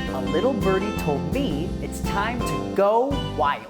A little birdie told me it's time to go wild.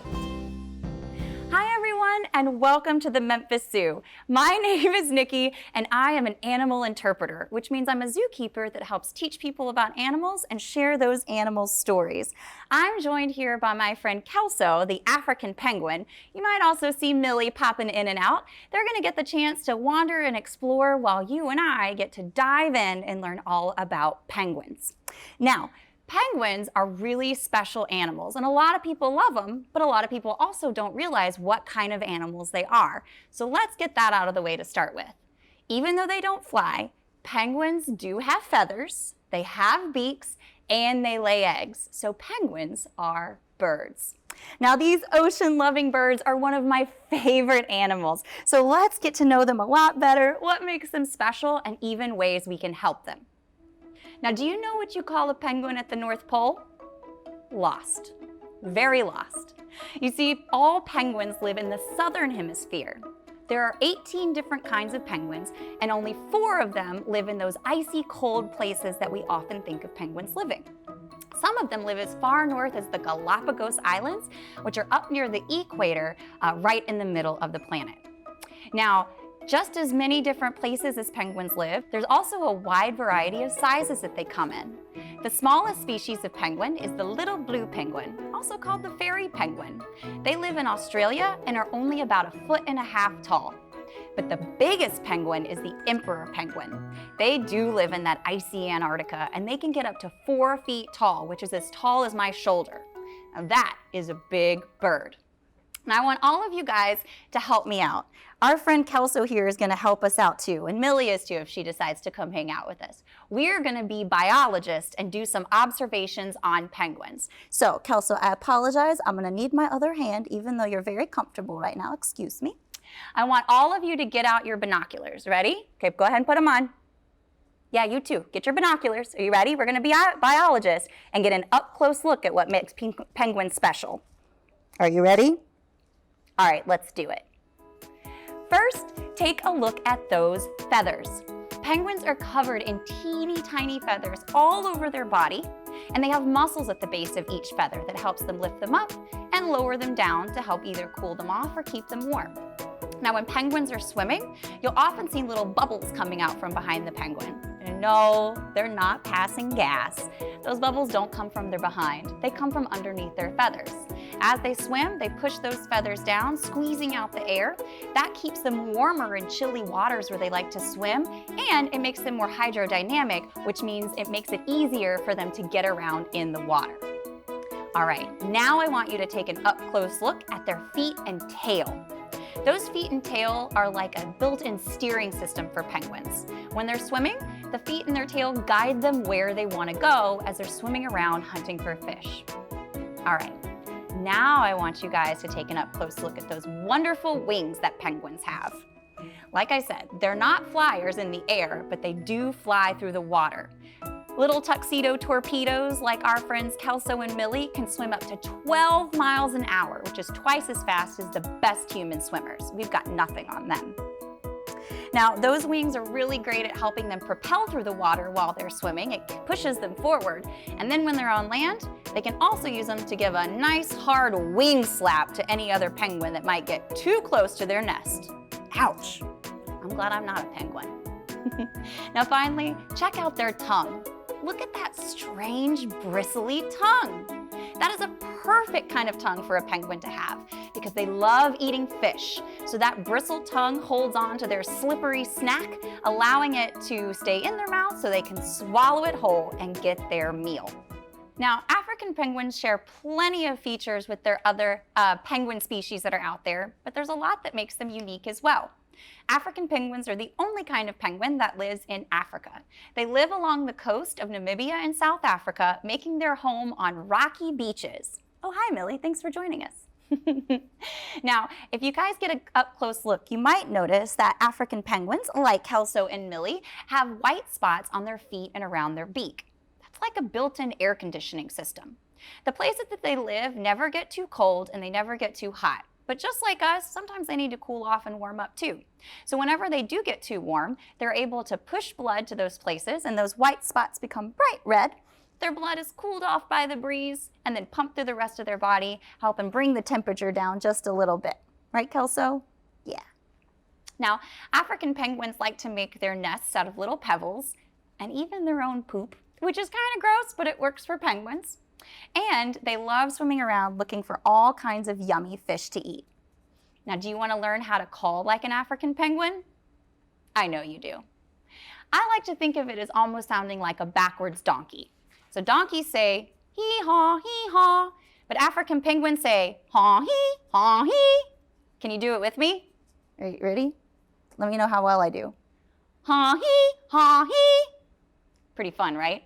Hi everyone, and welcome to the Memphis Zoo. My name is Nikki, and I am an animal interpreter, which means I'm a zookeeper that helps teach people about animals and share those animals' stories. I'm joined here by my friend Kelso, the African penguin. You might also see Millie popping in and out. They're going to get the chance to wander and explore while you and I get to dive in and learn all about penguins. Now, penguins are really special animals, and a lot of people love them, but a lot of people also don't realize what kind of animals they are. So let's get that out of the way to start with. Even though they don't fly, penguins do have feathers, they have beaks, and they lay eggs. So penguins are birds. Now, these ocean-loving birds are one of my favorite animals. So let's get to know them a lot better, what makes them special, and even ways we can help them. Now, do you know what you call a penguin at the North Pole? Lost. Very lost. You see, all penguins live in the Southern Hemisphere. There are 18 different kinds of penguins, and only 4 of them live in those icy cold places that we often think of penguins living. Some of them live as far north as the Galapagos Islands, which are up near the equator, right in the middle of the planet. Now, just as many different places as penguins live, there's also a wide variety of sizes that they come in. The smallest species of penguin is the little blue penguin, also called the fairy penguin. They live in Australia and are only about 1.5 feet tall. But the biggest penguin is the emperor penguin. They do live in that icy Antarctica, and they can get up to 4 feet tall, which is as tall as my shoulder. Now that is a big bird. And I want all of you guys to help me out. Our friend Kelso here is going to help us out too, and Millie is too if she decides to come hang out with us. We're going to be biologists and do some observations on penguins. So, Kelso, I apologize. I'm going to need my other hand, even though you're very comfortable right now. Excuse me. I want all of you to get out your binoculars. Ready? Okay, go ahead and put them on. Yeah, you too. Get your binoculars. Are you ready? We're going to be biologists and get an up-close look at what makes penguins special. Are you ready? All right, let's do it. First, take a look at those feathers. Penguins are covered in teeny tiny feathers all over their body, and they have muscles at the base of each feather that helps them lift them up and lower them down to help either cool them off or keep them warm. Now, when penguins are swimming, you'll often see little bubbles coming out from behind the penguin. And no, they're not passing gas. Those bubbles don't come from their behind. They come from underneath their feathers. As they swim, they push those feathers down, squeezing out the air. That keeps them warmer in chilly waters where they like to swim, and it makes them more hydrodynamic, which means it makes it easier for them to get around in the water. All right, now I want you to take an up-close look at their feet and tail. Those feet and tail are like a built-in steering system for penguins. When they're swimming, the feet and their tail guide them where they want to go as they're swimming around hunting for fish. All right, now I want you guys to take an up-close look at those wonderful wings that penguins have. Like I said, they're not flyers in the air, but they do fly through the water. Little tuxedo torpedoes like our friends Kelso and Millie can swim up to 12 miles an hour, which is twice as fast as the best human swimmers. We've got nothing on them. Now, those wings are really great at helping them propel through the water while they're swimming. It pushes them forward. And then when they're on land, they can also use them to give a nice hard wing slap to any other penguin that might get too close to their nest. Ouch! I'm glad I'm not a penguin. Now finally, check out their tongue. Look at that strange bristly tongue. That is a perfect kind of tongue for a penguin to have because they love eating fish. So that bristled tongue holds on to their slippery snack, allowing it to stay in their mouth so they can swallow it whole and get their meal. Now, African penguins share plenty of features with their other penguin species that are out there, but there's a lot that makes them unique as well. African penguins are the only kind of penguin that lives in Africa. They live along the coast of Namibia and South Africa, making their home on rocky beaches. Oh, hi, Millie. Thanks for joining us. Now, if you guys get an up-close look, you might notice that African penguins, like Kelso and Millie, have white spots on their feet and around their beak. That's like a built-in air conditioning system. The places that they live never get too cold and they never get too hot. But just like us, sometimes they need to cool off and warm up too. So whenever they do get too warm, they're able to push blood to those places and those white spots become bright red. Their blood is cooled off by the breeze and then pumped through the rest of their body, helping bring the temperature down just a little bit. Right, Kelso? Yeah. Now, African penguins like to make their nests out of little pebbles and even their own poop, which is kind of gross, but it works for penguins. And they love swimming around looking for all kinds of yummy fish to eat. Now, do you want to learn how to call like an African penguin? I know you do. I like to think of it as almost sounding like a backwards donkey. So donkeys say hee-haw, but African penguins say haw-hee. Can you do it with me? Are you ready? Let me know how well I do. Haw-hee. Pretty fun, right?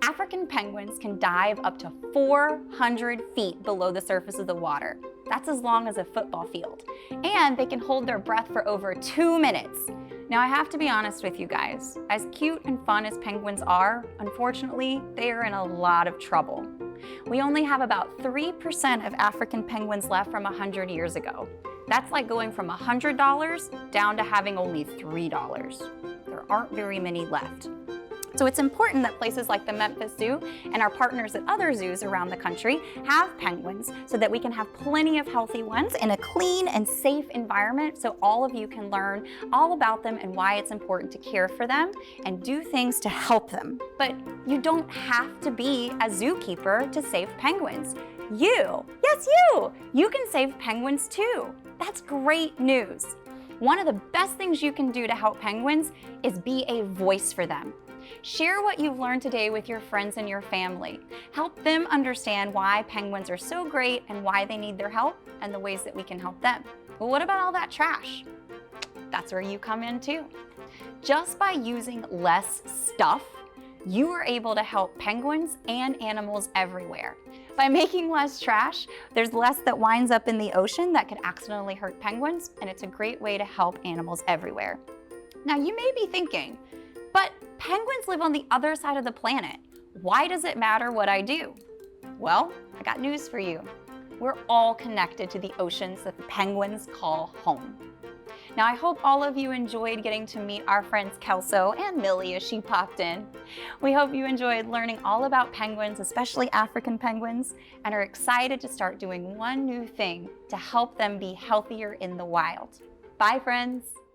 African penguins can dive up to 400 feet below the surface of the water. That's as long as a football field. And they can hold their breath for over 2 minutes. Now, I have to be honest with you guys. As cute and fun as penguins are, unfortunately, they are in a lot of trouble. We only have about 3% of African penguins left from 100 years ago. That's like going from $100 down to having only $3. There aren't very many left. So it's important that places like the Memphis Zoo and our partners at other zoos around the country have penguins so that we can have plenty of healthy ones in a clean and safe environment so all of you can learn all about them and why it's important to care for them and do things to help them. But you don't have to be a zookeeper to save penguins. You can save penguins too. That's great news. One of the best things you can do to help penguins is be a voice for them. Share what you've learned today with your friends and your family. Help them understand why penguins are so great and why they need their help and the ways that we can help them. But what about all that trash? That's where you come in too. Just by using less stuff, you are able to help penguins and animals everywhere. By making less trash, there's less that winds up in the ocean that could accidentally hurt penguins, and it's a great way to help animals everywhere. Now, you may be thinking, but penguins live on the other side of the planet. Why does it matter what I do? Well, I got news for you. We're all connected to the oceans that the penguins call home. Now, I hope all of you enjoyed getting to meet our friends Kelso and Millie as she popped in. We hope you enjoyed learning all about penguins, especially African penguins, and are excited to start doing one new thing to help them be healthier in the wild. Bye, friends.